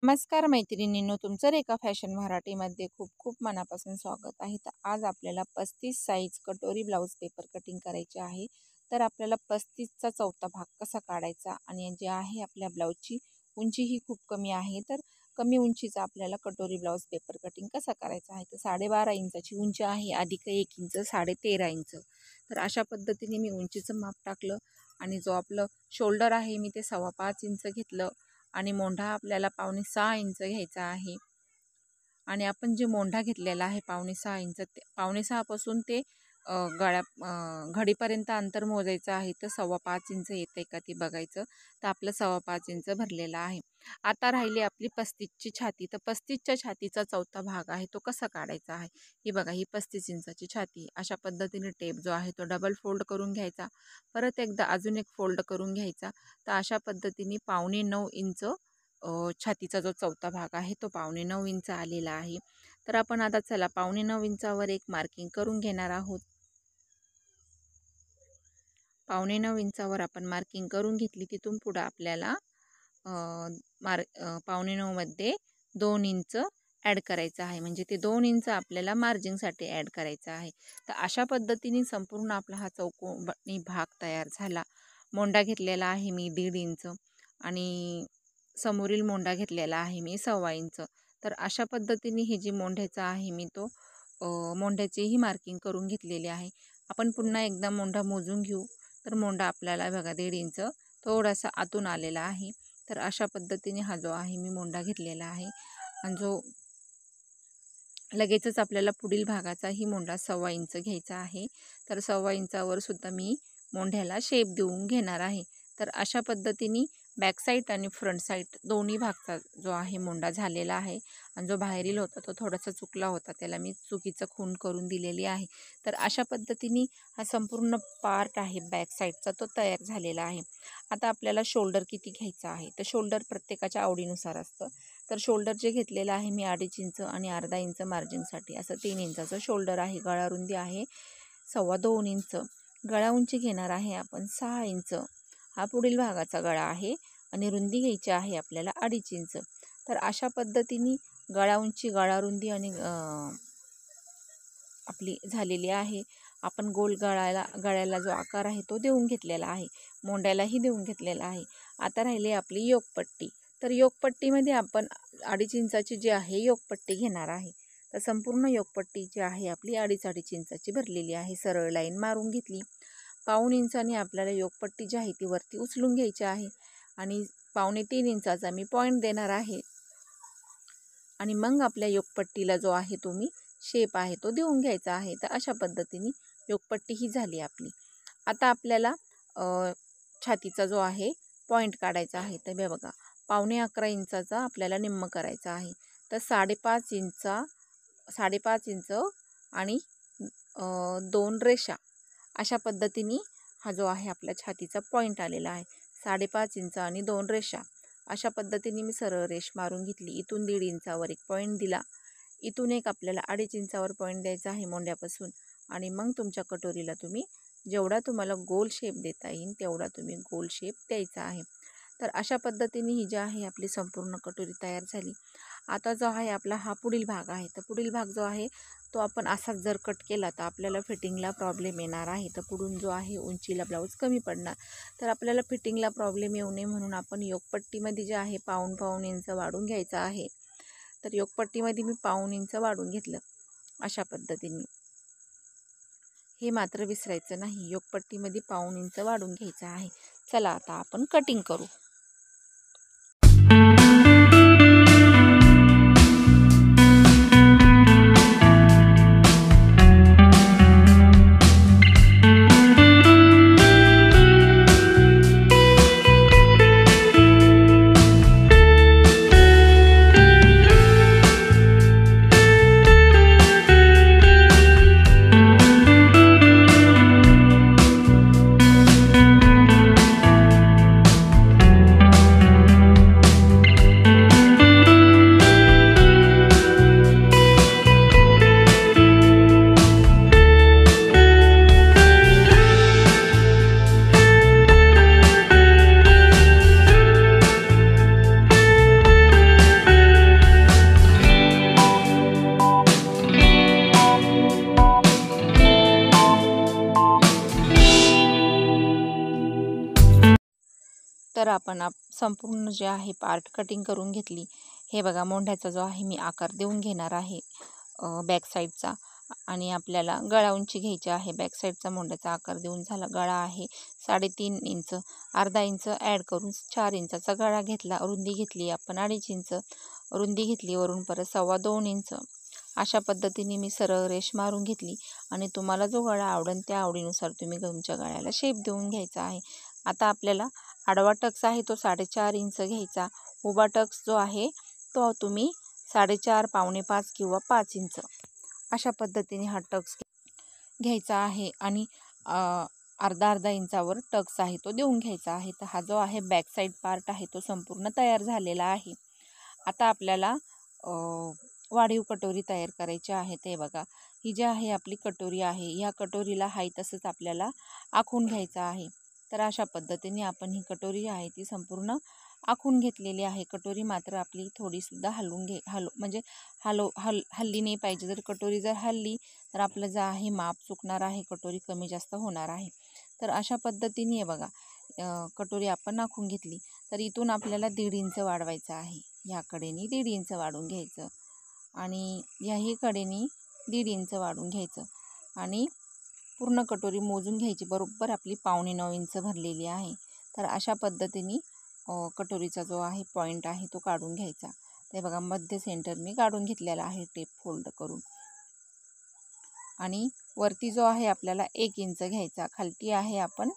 नमस्कार मैत्रिणींनो, तुमचं रेखा फॅशन मराठीमध्ये खूप खूप मनापासून स्वागत आहे. तर आज आपल्याला 35 साईज कटोरी ब्लाऊज पेपर कटिंग करायचे आहे. तर आपल्याला 35चा चौथा भाग कसा काढायचा आणि जे आहे आपल्या ब्लाऊजची उंची ही खूप कमी आहे. तर कमी उंचीचा आपल्याला कटोरी ब्लाऊज पेपर कटिंग कसा करायचा आहे. तर 12.5 इंचाची उंची आहे, अधिक 1 इंच 13.5 इंच. तर अशा पद्धतीने मी उंचीचं माप टाकलं आणि जो आपलं शोल्डर आहे मी ते 5.25 इंच घेतलं आणि मोंढा आपल्याला 5.25 इंच घ्यायचा आहे. आणि आपण जे मोंढा घेतलेला आहे 5.25 इंच, ते 5.25 पासून ते घडीपर्यंत अंतर मोजायचं आहे. तर 5.25 इंच येते का ते बघायचं. तर आपलं 5.25 इंच भरलेला आहे. आता राहिली आपली 35ची छाती. तर 35च्या छातीचा चौथा भाग आहे तो कसा काढायचा आहे. ही बघा, ही 35 इंचाची छाती. अशा पद्धतीने टेप जो आहे तो डबल फोल्ड करून घ्यायचा. परत एकदा अजून एक फोल्ड करून घ्यायचा. तर अशा पद्धतीने 9.25 इंच छातीचा जो चौथा भाग आहे तो 9.25 इंच आलेला आहे. तर आपण आता चला 9.25 इंचावर एक मार्किंग करून घेणार आहोत. 9.25 इंचावर आपण मार्किंग करून घेतली. तिथून पुढं आपल्याला 9.25 मध्ये 2 इंच ॲड करायचं आहे. म्हणजे ते 2 इंच आपल्याला मार्जिनसाठी ॲड करायचं आहे. तर अशा पद्धतीने संपूर्ण आपला हा चौकोनी भाग तयार झाला. मोंढा घेतलेला आहे मी 1.5 इंच आणि समोरील मोंढा घेतलेला आहे मी 1.25 इंच. तर अशा पद्धतीने हे जे मोंढ्याचा आहे मी तो मोंढ्याचीही मार्किंग करून घेतलेली आहे. आपण पुन्हा एकदा मोंढा मोजून घेऊ. तर मोंढा आपल्याला बघा 1.5 इंच थोडासा आतून आलेला आहे. तर अशा पद्धतीने हा जो आहे मी मोंढा घेतलेला आहे आणि जो लगेचच आपल्याला पुढील भागाचाही मोंढा 1.25 इंच घ्यायचा आहे. तर 1.25 इंचावर सुद्धा मी मोंढ्याला शेप देऊन घेणार आहे. तर अशा पद्धतीने बॅक साईड आणि फ्रंट साईड दोन्ही भागचा जो आहे मोंढा झालेला आहे आणि जो बाहेरील होता तो थोडासा चुकला होता, त्याला मी चुकीचं खूण करून दिलेली आहे. तर अशा पद्धतीने हा संपूर्ण पार्ट आहे बॅक साईडचा तो तयार झालेला आहे. आता आपल्याला शोल्डर किती घ्यायचा आहे. तर शोल्डर प्रत्येकाच्या आवडीनुसार असतं. तर शोल्डर जे घेतलेलं आहे मी 2.5 इंच आणि अर्धा इंच मार्जिनसाठी असं 3 इंचाचं शोल्डर आहे. गळा रुंदी आहे 2.25 इंच. गळा उंची घेणार आहे आपण 6 इंच. हा पुढील भागाचा गळा आहे आणि रुंदी घ्यायची आहे आपल्याला 2.5 इंच. तर अशा पद्धतीने गळा उंची, गळा रुंदी आणि आपली झालेली आहे. आपण गोल गळ्याला जो आकार आहे तो देऊन घेतलेला आहे. मोंड्यालाही देऊन घेतलेला आहे. आता राहिली आपली योकपट्टी. तर योकपट्टीमध्ये आपण 2.5 इंचाची जी आहे योकपट्टी घेणार आहे. तर संपूर्ण योकपट्टी जी आहे आपली 2.5 इंचाची भरलेली आहे. सरळ लाईन मारून घेतली. 1.25 इंचाने आपल्याला योकपट्टी जी आहे ती वरती उचलून घ्यायची आहे आणि 2.25 इंचाचा मी पॉईंट देणार आहे आणि मग आपल्या योकपट्टीला जो आहे तो मी शेप आहे तो देऊन घ्यायचा आहे. तर अशा पद्धतीने योकपट्टी ही झाली आपली. आता आपल्याला छातीचा जो आहे पॉईंट काढायचा आहे. तर बघा 11.25 इंचाचा आपल्याला निम्म करायचा आहे. तर 5.5 इंच आणि 2 रेषा अशा पद्धतीने हा जो आहे आपल्या छातीचा पॉईंट आलेला आहे. 5.5 इंच आणि 2 रेषा अशा पद्धतीने मी सरळ रेष मारून घेतली. इथून 1.5 इंचावर एक पॉईंट दिला. इथून एक आपल्याला 2.5 इंचावर पॉईंट द्यायचा आहे मोंड्यापासून आणि मग तुमच्या कटोरीला तुम्ही जेवढा तुम्हाला गोल शेप देता येईल तेवढा तुम्ही गोल शेप द्यायचा आहे. तर अशा पद्धतीने ही जी आहे आपली संपूर्ण कटोरी तयार झाली. आता जो आहे आपला हा पुढील भाग आहे. तर पुढील भाग जो आहे तो आपण असाच जर कट केला तर आपल्याला फिटिंगला प्रॉब्लेम येणार आहे. तर पुढून जो आहे उंचीला ब्लाऊज कमी पडणार. तर आपल्याला फिटिंगला प्रॉब्लेम येऊ नये म्हणून आपण योकपट्टीमध्ये जे आहे 1.25 इंच वाढून घ्यायचं आहे. तर योकपट्टीमध्ये मी 1.25 इंच वाढून घेतलं अशा पद्धतीने. हे मात्र विसरायचं नाही, योकपट्टीमध्ये 1.25 इंच वाढून घ्यायचं आहे. चला आता आपण कटिंग करू. तर आपण संपूर्ण जे आहे पार्ट कटिंग करून घेतली। हे बघा मोंढ्याचा जो आहे मी आकार देऊन घेणार आहे बॅक साईडचा, आणि आपल्याला गळा उंची घ्यायची आहे। बॅक साईडचा मोंढ्याचा आकार देऊन झाला। गळा आहे 3.5 इंच, अर्धा इंच ॲड करून 4 इंचाचा गळा घेतला। रुंदी घेतली आपण 2.5 इंच, रुंदी घेतली वरून परत 2.25 इंच। अशा पद्धतीने मी सरळ रेष मारून घेतली आणि तुम्हाला जो गळा आवडेल त्या आवडीनुसार तुम्ही तुमच्या गळ्याला शेप देऊन घ्यायचा आहे। आता आपल्याला आडवा टक्स आहे तो 4.5 इंच घ्यायचा। उभा टक्स जो आहे तो तुम्ही 4.5, पावणे 5 किंवा 5 इंच अशा पद्धतीने हा टक्स घ्यायचा आहे आणि अर्धा इंचावर टक्स आहे तो देऊन घ्यायचा आहे। तर हा जो आहे बॅक साईड पार्ट आहे तो संपूर्ण तयार झालेला आहे। आता आपल्याला वाढीव कटोरी तयार करायची आहे। ते बघा ही जी आहे आपली कटोरी आहे, ह्या कटोरीला हाय तसंच आपल्याला आखून घ्यायचं आहे। तर अशा पद्धतीने आपण ही कटोरी आहे ती संपूर्ण आखून घेतलेली आहे। कटोरी मात्र आपली थोडीसुद्धा हल्ली नाही पाहिजे। जर कटोरी जर हल्ली तर आपलं जे आहे माप चुकणार आहे, कटोरी कमी जास्त होणार आहे। तर अशा पद्धतीने आहे बघा कटोरी आपण आखून घेतली। तर इथून आपल्याला 1.5 इंच वाढवायचं आहे। ह्या कडेनी 1.5 इंच वाढून घ्यायचं आणि याही कडेनी 1.5 इंच वाढून घ्यायचं आणि पूर्ण कटोरी मोजून घ्यायची। बरोबर आपली 8.25 इंच भरलेली आहे। तर अशा पद्धतीने कटोरीचा जो आहे पॉईंट आहे तो काढून घ्यायचा। ते बघा मध्य सेंटर मी काढून घेतलेला आहे टेप फोल्ड करून, आणि वरती जो आहे आपल्याला 1 इंच घ्यायचा, खालती आहे आपण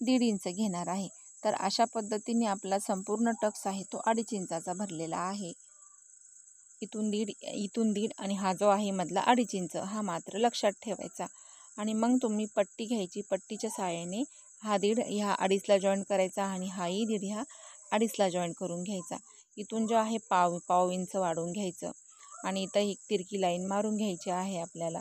1.5 इंच घेणार आहे। तर अशा पद्धतीने आपला संपूर्ण टक्स आहे तो 2.5 इंचाचा भरलेला आहे। इथून 1.5 आणि हा जो आहे मधला 2.5 इंच हा मात्र लक्षात ठेवायचा। आणि मग तुम्ही पट्टी घ्यायची, पट्टीच्या सहाय्याने हा 1.5 ह्या 2.5ला जॉईंट करायचा आणि हाही 1.5 ह्या 2.5ला जॉईंट करून घ्यायचा। इथून जो आहे पाव इंच वाढवून घ्यायचं आणि इथं एक तिरकी लाईन मारून घ्यायची आहे आपल्याला।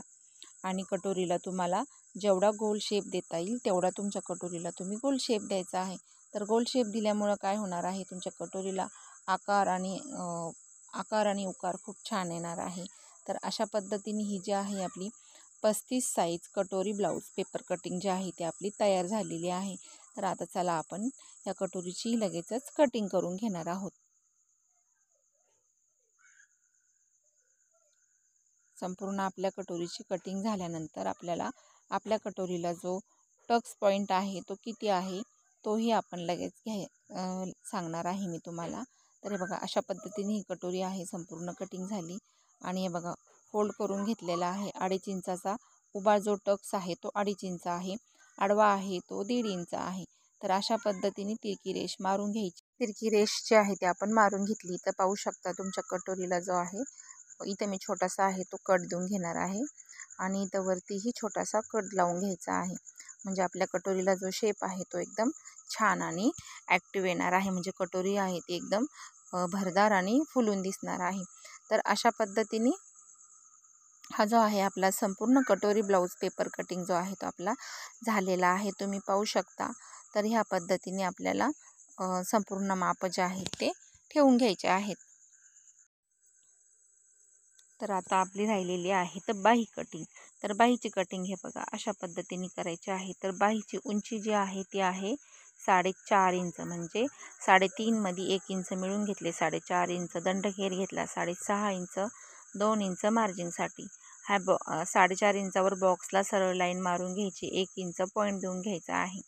आणि कटोरीला तुम्हाला जेवढा गोल शेप देता येईल तेवढा तुमच्या कटोरीला तुम्ही गोल शेप द्यायचा आहे। तर गोल शेप दिल्यामुळं काय होणार आहे, तुमच्या कटोरीला आकार आणि उकार खूप छान येणार आहे। तर अशा पद्धतीने ही जी आहे आपली 35 साईज कटोरी ब्लाऊज पेपर कटिंग जी आहे ती आपली तयार झालेली आहे। तर आता चला आपण या कटोरीची लगेचच कटिंग करून घेणार आहोत। संपूर्ण आपल्या कटोरीची कटिंग झाल्यानंतर आपल्याला आपल्या कटोरीला जो टक्स पॉईंट आहे तो किती आहे तोही आपण लगेच सांगणार आहे मी तुम्हाला। तर हे बघा अशा पद्धतीने ही कटोरी आहे संपूर्ण कटिंग झाली आणि हे बघा फोल्ड करून घेतलेला आहे। 2.5 इंचाचा उभा जो टक्स आहे तो 2.5 इंच आहे, आडवा आहे तो 1.5 इंच आहे। तर अशा पद्धतीने तिरकी रेष मारून घ्यायची। तिरकी रेष जी आहे ती आपण मारून घेतली तर पाहू शकता तुमच्या कटोरीला जो आहे इथे मी छोटासा आहे तो कट देऊन घेणार आहे आणि इथं वरतीही छोटासा कट लावून घ्यायचा आहे। म्हणजे आपल्या कटोरीला जो शेप आहे तो एकदम छान आणि ॲक्टिव्ह येणार आहे। म्हणजे कटोरी आहे ती एकदम भरदार आणि फुलून दिसणार आहे। तर अशा पद्धतीने हा जो आहे आपला संपूर्ण कटोरी ब्लाऊज पेपर कटिंग जो आहे तो आपला झालेला आहे, तुम्ही पाहू शकता। तर ह्या पद्धतीने आपल्याला संपूर्ण माप जे आहेत ते ठेवून घ्यायचे आहेत। तर आता आपली राहिलेली आहे तर बाही कटिंग। तर बाहीची कटिंग हे बघा अशा पद्धतीने करायची आहे। तर बाहीची उंची जी आहे ती आहे 4.5 इंच, म्हणजे 3.5 मध्ये 1 इंच मिळून घेतले, 4.5 इंच दंडघेर घेतला, 6.5 इंच 2 इंच मार्जिंगसाठी। हा 4.5 इंचावर बॉक्सला सरळ लाईन मारून घ्यायची, 1 इंच पॉईंट देऊन घ्यायचा आहे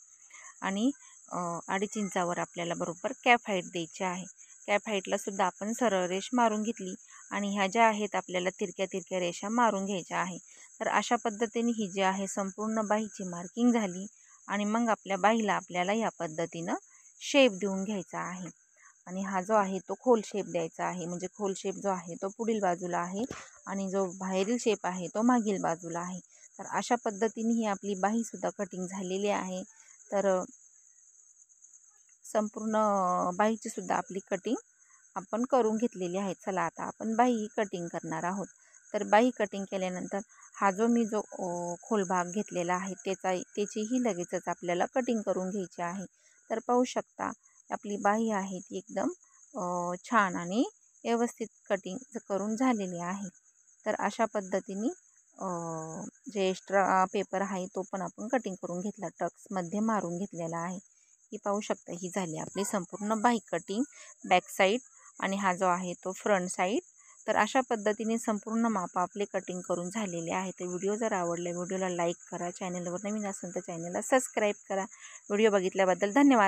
आणि 2.5 इंचावर आपल्याला बरोबर कॅप हाईट द्यायची आहे। कॅप हाईटला सुद्धा आपण सरळ रेष मारून घेतली आणि ह्या ज्या आहेत आपल्याला तिरक्या रेषा मारून घ्यायच्या आहे। तर अशा पद्धतीने ही जी आहे संपूर्ण बाहीची मार्किंग झाली आणि मग आपल्या बाहीला आपल्याला या पद्धतीनं शेप देऊन घ्यायचा आहे आणि हा जो आहे तो खोल शेप द्यायचा आहे। म्हणजे खोल शेप जो आहे तो पुढील बाजूला आहे आणि जो बाहेरील शेप आहे तो मागील बाजूला आहे। तर अशा पद्धतीने ही आपली बाहीसुद्धा कटिंग झालेली आहे। तर संपूर्ण बाहीची सुद्धा आपली कटिंग आपण करून घेतलेली आहे। चला आता आपण बाही कटिंग करणार आहोत। तर बाही कटिंग केल्यानंतर हा जो मी खोल भाग घेतलेला आहे त्याचीही लगेचच आपल्याला कटिंग करून घ्यायची आहे। तर पाहू शकता आपली बाही आहे ती एकदम छान आणि व्यवस्थित कटिंग करून झालेली आहे। तर अशा पद्धतीने जे एक्स्ट्रा पेपर आहे तो पण आपण कटिंग करून घेतला, टक्समध्ये मारून घेतलेला आहे। ही पाहू शकता, ही झाली आपली संपूर्ण बाही कटिंग बॅक साईड आणि हा जो आहे तो फ्रंट साईड. तर अशा पद्धतीने संपूर्ण माप आपले कटिंग करून झालेले आहे. तर व्हिडिओ जर आवडला व्हिडिओला लाईक करा, चॅनलवर नवीन असेल तर चॅनलला सबस्क्राईब करा. व्हिडिओ बघितल्याबद्दल धन्यवाद.